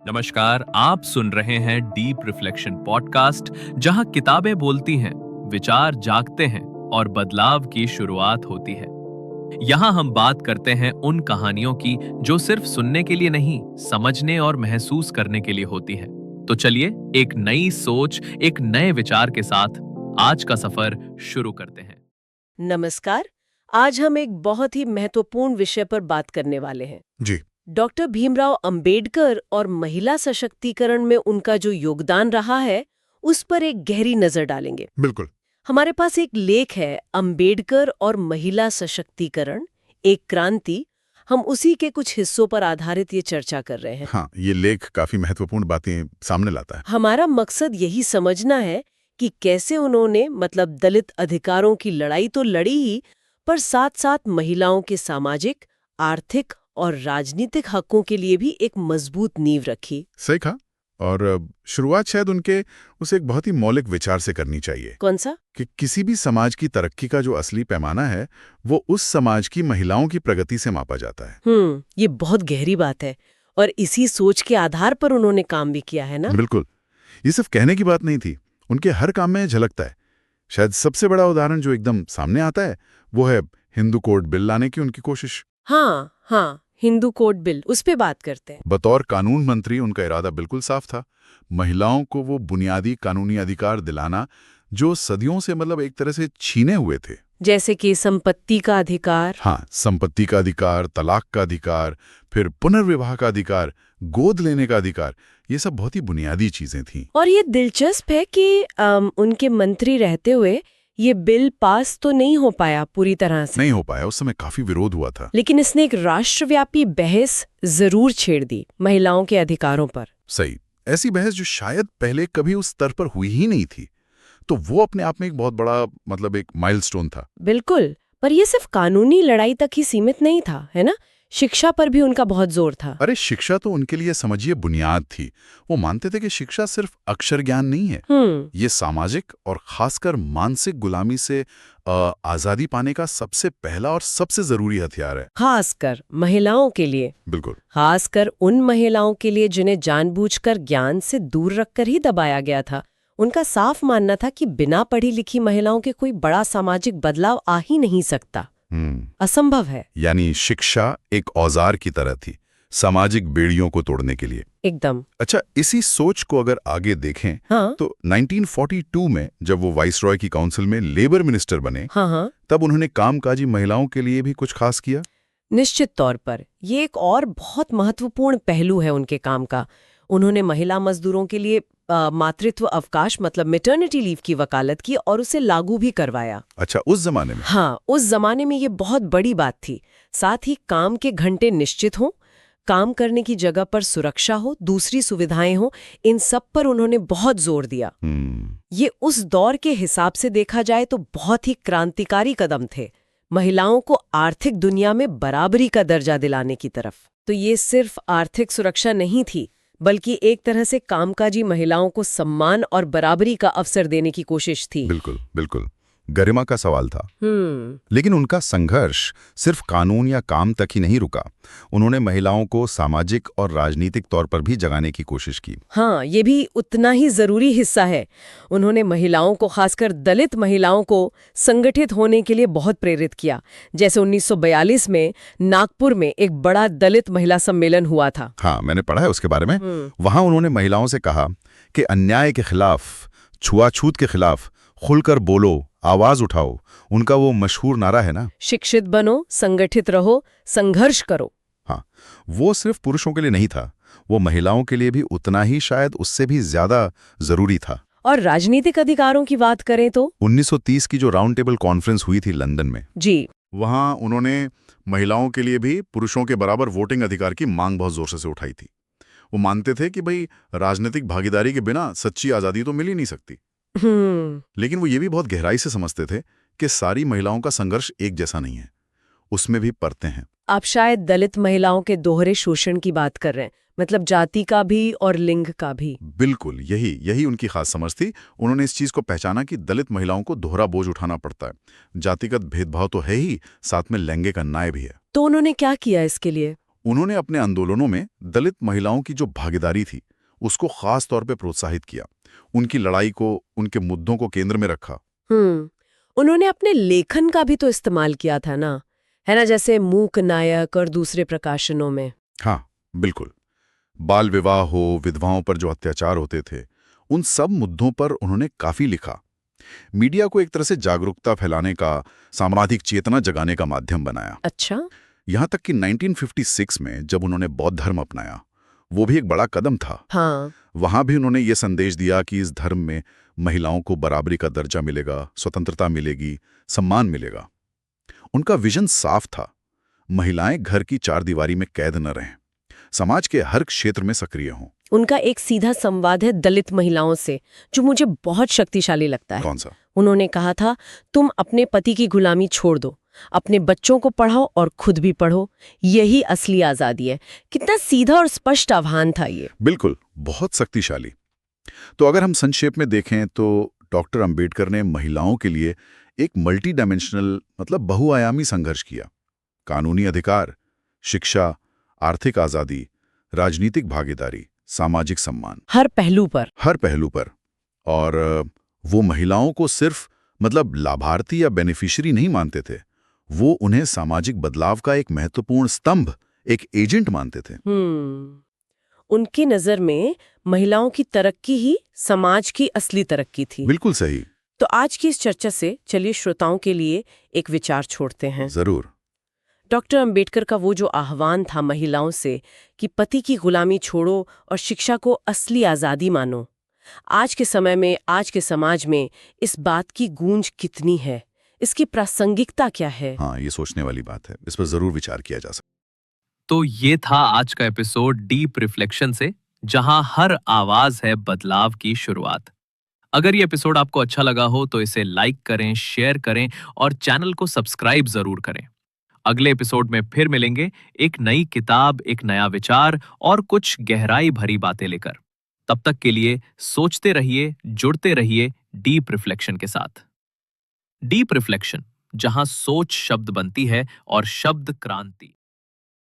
नमस्कार, आप सुन रहे हैं डीप रिफ्लेक्शन पॉडकास्ट, जहां किताबें बोलती हैं, विचार जागते हैं और बदलाव की शुरुआत होती है। यहां हम बात करते हैं उन कहानियों की जो सिर्फ सुनने के लिए नहीं, समझने और महसूस करने के लिए होती है। तो चलिए एक नई सोच, एक नए विचार के साथ आज का सफर शुरू करते हैं। नमस्कार। आज हम एक बहुत ही महत्वपूर्ण विषय पर बात करने वाले हैं। जी। डॉक्टर भीमराव अंबेडकर और महिला सशक्तिकरण में उनका जो योगदान रहा है, उस पर एक गहरी नजर डालेंगे। बिल्कुल। हमारे पास एक लेख है, अंबेडकर और महिला सशक्तिकरण, एक क्रांति। हम उसी के कुछ हिस्सों पर आधारित ये चर्चा कर रहे हैं। हाँ, ये लेख काफी महत्वपूर्ण बातें सामने लाता है। हमारा मकसद यही समझना है कि कैसे उन्होंने दलित अधिकारों की लड़ाई तो लड़ी ही, पर साथ साथ महिलाओं के सामाजिक, आर्थिक और राजनीतिक हकों के लिए भी एक मजबूत नींव रखी। सही कहा। और शुरुआत शायद उनके उस एक बहुत ही मौलिक विचार से करनी चाहिए कौन सा? कि किसी भी समाज की तरक्की का जो असली पैमाना है वो उस समाज की महिलाओं की प्रगति से मापा जाता है। ये बहुत गहरी बात है और इसी सोच के आधार पर उन्होंने काम भी किया है ना। बिल्कुल। ये सिर्फ कहने की बात नहीं थी, उनके हर काम में झलकता है। शायद सबसे बड़ा उदाहरण जो एकदम सामने आता है वो है हिंदू कोड बिल लाने की उनकी कोशिश। हाँ, हिंदू कोड बिल, उस पे बात करते हैं। बतौर कानून मंत्री उनका इरादा बिल्कुल साफ था, महिलाओं को वो बुनियादी कानूनी अधिकार दिलाना जो सदियों से एक तरह से छीने हुए थे। जैसे कि संपत्ति का अधिकार। हाँ, संपत्ति का अधिकार, तलाक का अधिकार, फिर पुनर्विवाह का अधिकार, गोद लेने का अधिकार, ये सब बहुत ही बुनियादी चीजें थीं। और ये दिलचस्प है कि उनके मंत्री रहते हुए ये बिल पास तो नहीं हो पाया पूरी तरह से। नहीं हो पाया, उस समय काफी विरोध हुआ था। लेकिन इसने एक राष्ट्रव्यापी बहस जरूर छेड़ दी महिलाओं के अधिकारों पर। सही, ऐसी बहस जो शायद पहले कभी उस स्तर पर हुई ही नहीं थी। तो वो अपने आप में एक बहुत बड़ा एक माइलस्टोन था। बिल्कुल, पर ये सिर्फ कानूनी लड़ाई तक ही सीमित नहीं था, है ना? शिक्षा पर भी उनका बहुत जोर था। अरे शिक्षा तो उनके लिए समझिए बुनियाद थी। वो मानते थे कि शिक्षा सिर्फ अक्षर ज्ञान नहीं है, ये सामाजिक और खासकर मानसिक गुलामी से आजादी पाने का सबसे पहला और सबसे जरूरी हथियार है। खासकर महिलाओं के लिए। बिल्कुल। खासकर उन महिलाओं के लिए जिन्हें जानबूझकर ज्ञान से दूर रखकर ही दबाया गया था। उनका साफ मानना था कि बिना पढ़ी लिखी महिलाओं के कोई बड़ा सामाजिक बदलाव आ ही नहीं सकता, असंभव है। यानी शिक्षा एक औजार की तरह थी सामाजिक बेड़ियों को तोड़ने के लिए। एकदम। अच्छा, इसी सोच को अगर आगे देखें तो 1942 में जब वो वाइसरॉय की काउंसिल में लेबर मिनिस्टर बने, तब उन्होंने कामकाजी महिलाओं के लिए भी कुछ खास किया। निश्चित तौर पर ये एक और बहुत महत्वपूर्ण पहलू है उनके काम का। उन्होंने महिला मजदूरों के लिए मातृत्व अवकाश मैटरनिटी लीव की वकालत की और उसे लागू भी करवाया। अच्छा, उस जमाने में? हाँ, उस जमाने में ये बहुत बड़ी बात थी। साथ ही काम के घंटे निश्चित हों, काम करने की जगह पर सुरक्षा हो, दूसरी सुविधाएं हो, इन सब पर उन्होंने बहुत जोर दिया। ये उस दौर के हिसाब से देखा जाए तो बहुत ही क्रांतिकारी कदम थे, महिलाओं को आर्थिक दुनिया में बराबरी का दर्जा दिलाने की तरफ। तो ये सिर्फ आर्थिक सुरक्षा नहीं थी, बल्कि एक तरह से कामकाजी महिलाओं को सम्मान और बराबरी का अवसर देने की कोशिश थी। बिल्कुल बिल्कुल, गरिमा का सवाल था। लेकिन उनका संघर्ष सिर्फ कानून या काम तक ही नहीं रुका। उन्होंने महिलाओं को सामाजिक और राजनीतिक तौर पर भी जगाने की कोशिश की। हाँ, ये भी उतना ही जरूरी हिस्सा है। उन्होंने महिलाओं को, खासकर दलित महिलाओं को, संगठित होने के लिए बहुत प्रेरित किया। जैसे 1942 में नागपुर में एक बड़ा दलित महिला सम्मेलन हुआ था। हाँ, मैंने पढ़ा है उसके बारे में। वहां उन्होंने महिलाओं से कहा कि अन्याय के खिलाफ, छुआछूत के खिलाफ खुलकर बोलो, आवाज उठाओ। उनका वो मशहूर नारा है ना, शिक्षित बनो, संगठित रहो, संघर्ष करो। हाँ, वो सिर्फ पुरुषों के लिए नहीं था, वो महिलाओं के लिए भी उतना ही, शायद उससे भी ज्यादा जरूरी था। और राजनीतिक अधिकारों की बात करें तो 1930 की जो राउंड टेबल कॉन्फ्रेंस हुई थी लंदन में, जी, वहां उन्होंने महिलाओं के लिए भी पुरुषों के बराबर वोटिंग अधिकार की मांग बहुत जोर से उठाई थी। वो मानते थे कि भाई राजनीतिक भागीदारी के बिना सच्ची आजादी तो मिल ही नहीं सकती। लेकिन वो ये भी बहुत गहराई से समझते थे कि सारी महिलाओं का संघर्ष एक जैसा नहीं है, उसमें भी परतें हैं। आप शायद दलित महिलाओं के दोहरे शोषण की बात कर रहे हैं, जाति का भी और लिंग का भी। बिल्कुल, यही उनकी खास समझ थी। उन्होंने इस चीज को पहचाना कि दलित महिलाओं को दोहरा बोझ उठाना पड़ता है। जातिगत भेदभाव तो है ही, साथ में लैंगिक अन्याय भी है। तो उन्होंने क्या किया इसके लिए? उन्होंने अपने आंदोलनों में दलित महिलाओं की जो भागीदारी थी उसको खास तौर पे प्रोत्साहित किया, उनकी लड़ाई को, उनके मुद्दों को केंद्र में रखा। उन्होंने अपने लेखन का भी तो इस्तेमाल किया था ना, है ना, जैसे मूक नायक और दूसरे प्रकाशनों में। हाँ, बिल्कुल। बाल विवाह हो, विधवाओं पर जो अत्याचार होते थे, उन सब मुद्दों पर उन्होंने काफी लिखा। मीडिया को एक तरह से जागरूकता फैलाने का, सामाजिक चेतना जगाने का माध्यम बनाया। अच्छा। यहाँ तक कि 1956 में जब उन्होंने बौद्ध धर्म अपनाया, वो भी एक बड़ा कदम था। हाँ। वहां भी उन्होंने ये संदेश दिया कि इस धर्म में महिलाओं को बराबरी का दर्जा मिलेगा, स्वतंत्रता मिलेगी, सम्मान मिलेगा। उनका विजन साफ था, महिलाएं घर की चारदीवारी में कैद न रहें, समाज के हर क्षेत्र में सक्रिय हों। उनका एक सीधा संवाद है दलित महिलाओं से, जो मुझे बहुत शक्तिशाली लगता है। कौन सा? उन्होंने कहा था, तुम अपने पति की गुलामी छोड़ दो, अपने बच्चों को पढ़ाओ और खुद भी पढ़ो, यही असली आजादी है। कितना सीधा और स्पष्ट आह्वान था ये। बिल्कुल, बहुत शक्तिशाली। तो अगर हम संक्षेप में देखें तो डॉक्टर अंबेडकर ने महिलाओं के लिए एक मल्टी डायमेंशनल, मतलब बहुआयामी संघर्ष किया। कानूनी अधिकार, शिक्षा, आर्थिक आजादी, राजनीतिक भागीदारी, सामाजिक सम्मान, हर पहलू पर। और वो महिलाओं को सिर्फ मतलब लाभार्थी या बेनिफिशियरी नहीं मानते थे, वो उन्हें सामाजिक बदलाव का एक महत्वपूर्ण स्तंभ, एक एजेंट मानते थे। उनकी नजर में महिलाओं की तरक्की ही समाज की असली तरक्की थी। बिल्कुल सही। तो आज की इस चर्चा से चलिए श्रोताओं के लिए एक विचार छोड़ते हैं। जरूर। डॉक्टर अंबेडकर का वो जो आह्वान था महिलाओं से कि पति की गुलामी छोड़ो और शिक्षा को असली आजादी मानो, आज के समय में, आज के समाज में इस बात की गूंज कितनी है, इसकी प्रासंगिकता क्या है? हाँ, ये सोचने वाली बात है, इस पर जरूर विचार किया जा सकता। तो ये था आज का एपिसोड डीप रिफ्लेक्शन से, जहां हर आवाज है बदलाव की शुरुआत। अगर ये एपिसोड आपको अच्छा लगा हो तो इसे लाइक करें, शेयर करें और चैनल को सब्सक्राइब जरूर करें। अगले एपिसोड में फिर मिलेंगे, एक नई किताब, एक नया विचार और कुछ गहराई भरी बातें लेकर। तब तक के लिए सोचते रहिए, जुड़ते रहिए डीप रिफ्लेक्शन के साथ। डीप रिफ्लेक्शन, जहां सोच शब्द बनती है और शब्द क्रांति।